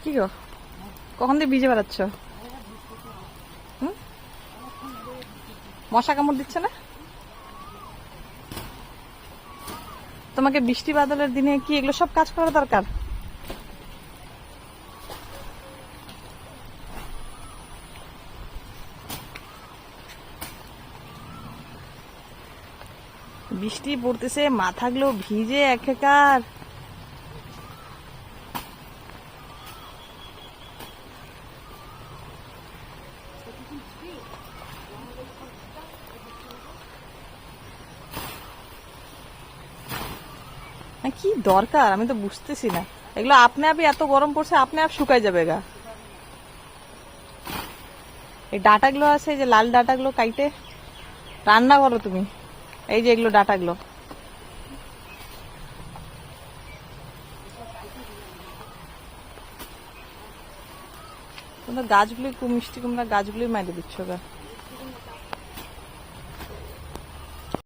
কি গো, কখন দিয়ে ভিজে বেড়াচ্ছ? হুম, মশা কামড় দিচ্ছে না? তোমাকে বৃষ্টি বাদলের দিনে কি এগুলো সব কাজ করা দরকার? বৃষ্টি পড়তেছে, মাথাগুলো ভিজে একাকার। কি দরকার আমি তো বুঝতেছি না। এগুলো আপনি আপনি এত গরম পড়ছে, আপনি আপ শুকাই যাবে গা। এই ডাটাগুলো আছে, এই যে লাল ডাটাগুলো কাইটে রান্না করো তুমি। এই যে এগুলো ডাটাগুলো, তোমরা গাছগুলি মিষ্টি, তোমরা গাছগুলি মাইরে দিচ্ছ গা।